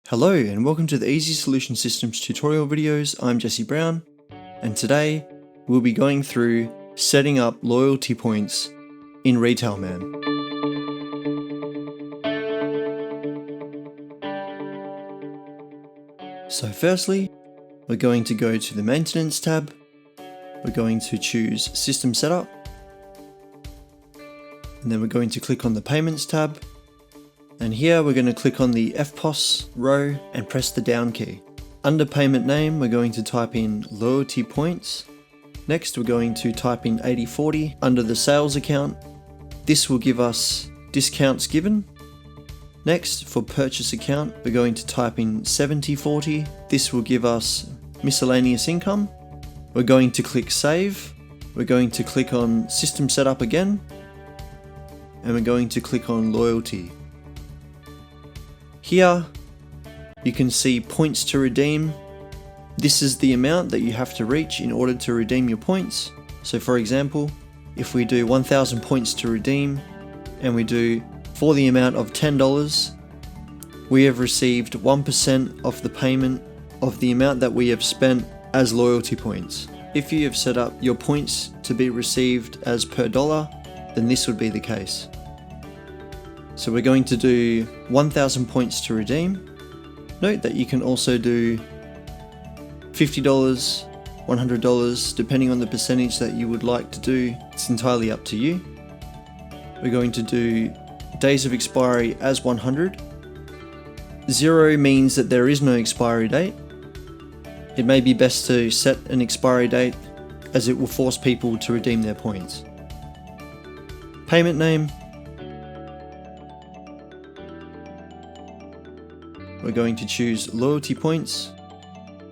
Hello and welcome to the Easy Solution Systems tutorial videos. I'm Jesse Brown, and today we'll be going through setting up loyalty points in Retailman. So firstly, we're going to go to the Maintenance tab. We're going to choose System Setup, and then we're going to click on the Payments tab. And here we're going to click on the POS row and press the down key. Under payment name, we're going to type in loyalty points. Next, we're going to type in 8040 under the sales account. This will give us discounts given. Next, for purchase account, we're going to type in 7040. This will give us miscellaneous income. We're going to click save. We're going to click on system setup again. And we're going to click on loyalty. Here, you can see points to redeem. This is the amount that you have to reach in order to redeem your points. So for example, if we do 1000 points to redeem and we do for the amount of $10, we have received 1% of the payment of the amount that we have spent as loyalty points. If you have set up your points to be received as per dollar, then this would be the case. So we're going to do 1000 points to redeem. Note that you can also do $50, $100, depending on the percentage that you would like to do. It's entirely up to you. We're going to do days of expiry as 100. 0 means that there is no expiry date. It may be best to set an expiry date as it will force people to redeem their points. Payment name. We're going to choose loyalty points,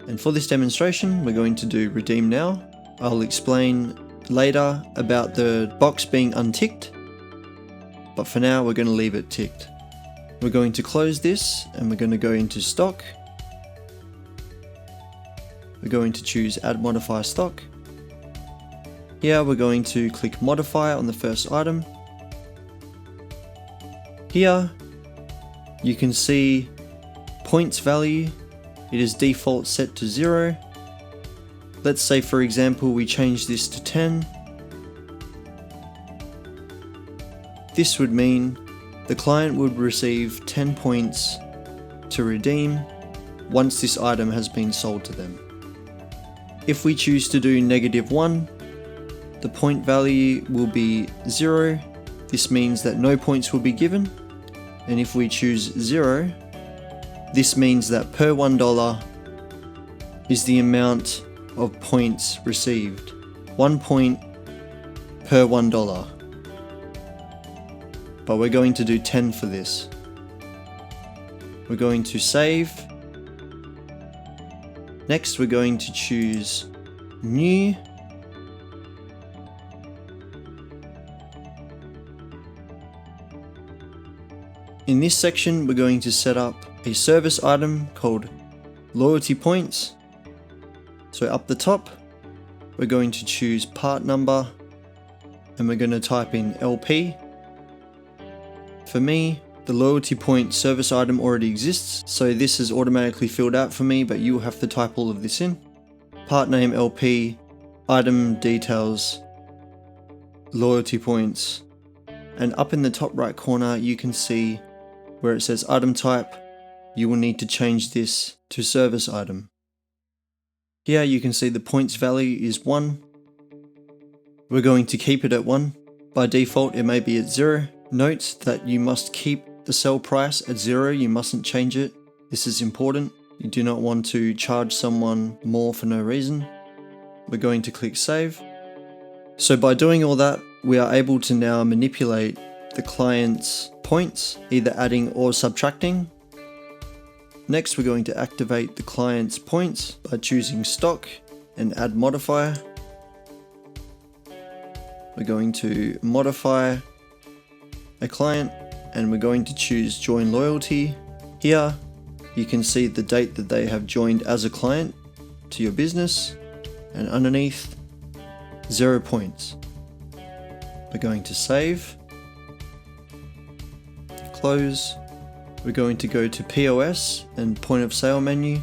and for this demonstration we're going to do redeem now. I'll explain later about the box being unticked, but for now we're going to leave it ticked. We're going to close this and we're going to go into stock. We're going to choose add modify stock. Here we're going to click modify on the first item. Here you can see points value. It is default set to 0. Let's say for example we change this to 10. This would mean the client would receive 10 points to redeem once this item has been sold to them. If we choose to do -1, the point value will be 0. This means that no points will be given. And if we choose 0, this means that per $1 is the amount of points received. 1 point per $1. But we're going to do 10 for this. We're going to save. Next we're going to choose new. In this section we're going to set up a service item called loyalty points. So up the top we're going to choose part number and we're going to type in LP. For me, the loyalty point service item already exists, so this is automatically filled out for me, but you will have to type all of this in. Part name LP, item details, loyalty points, and up in the top right corner you can see where it says item type. You will need to change this to service item. Here you can see the points value is 1. We're going to keep it at 1. By default it may be at 0. Note that you must keep the sell price at 0, you mustn't change it. This is important. You do not want to charge someone more for no reason. We're going to click save. So by doing all that, we are able to now manipulate the client's points, either adding or subtracting. Next we're going to activate the client's points by choosing stock and add modifier. We're going to modify a client and we're going to choose join loyalty. Here you can see the date that they have joined as a client to your business, and underneath 0 points. We're going to save, close, we're going to go to POS and point of sale menu.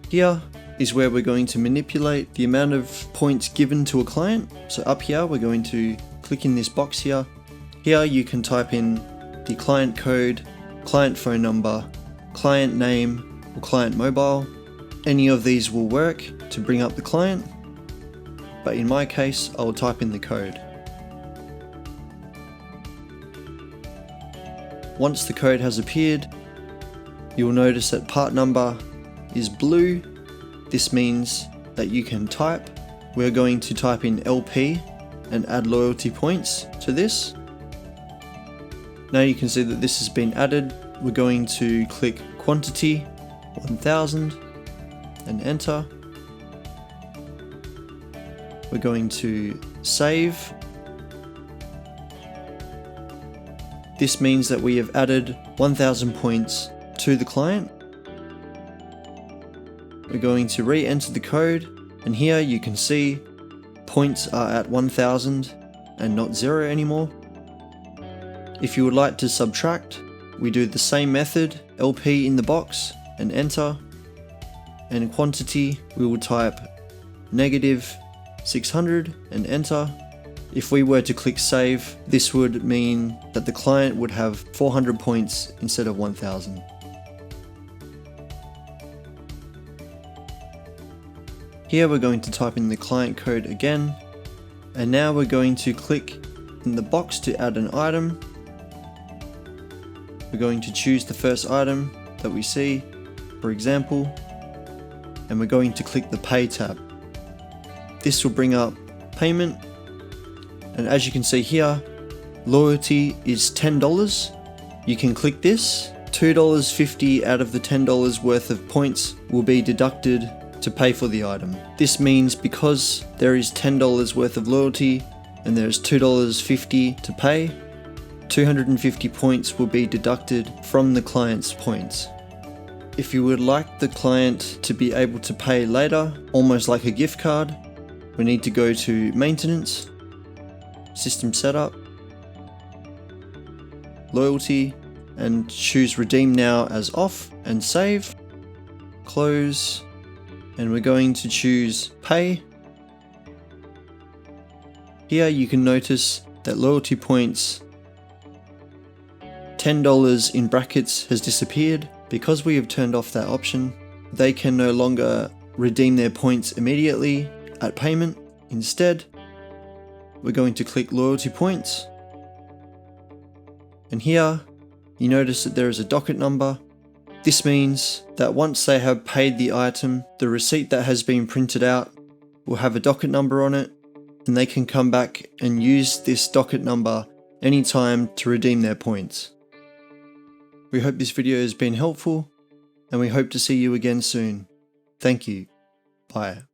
Here is where we're going to manipulate the amount of points given to a client. So up here, we're going to click in this box here. Here you can type in the client code, client phone number, client name, or client mobile. Any of these will work to bring up the client, but in my case, I will type in the code. Once the code has appeared, you'll notice that part number is blue. This means that you can type. We're going to type in LP and add loyalty points to this. Now you can see that this has been added. We're going to click quantity 1000 and enter. We're going to save. This means that we have added 1000 points to the client. We're going to re-enter the code, and here you can see points are at 1000 and not 0 anymore. If you would like to subtract, we do the same method, LP in the box and enter, and in quantity we will type -600 and enter. If we were to click save, this would mean that the client would have 400 points instead of 1000. Here we're going to type in the client code again, and now we're going to click in the box to add an item. We're going to choose the first item that we see, for example, and we're going to click the Pay tab. This will bring up payment, and as you can see here, loyalty is $10. You can click this. $2.50 out of the $10 worth of points will be deducted to pay for the item. This means because there is $10 worth of loyalty and there's $2.50 to pay, 250 points will be deducted from the client's points. If you would like the client to be able to pay later, almost like a gift card, we need to go to Maintenance, System Setup, Loyalty, and choose Redeem Now as off and save, close, and we're going to choose Pay. Here you can notice that loyalty points, $10 in brackets has disappeared. Because we have turned off that option, they can no longer redeem their points immediately at payment. Instead, we're going to click loyalty points. And here you notice that there is a docket number. This means that once they have paid the item, the receipt that has been printed out will have a docket number on it, and they can come back and use this docket number anytime to redeem their points. We hope this video has been helpful, and we hope to see you again soon. Thank you. Bye.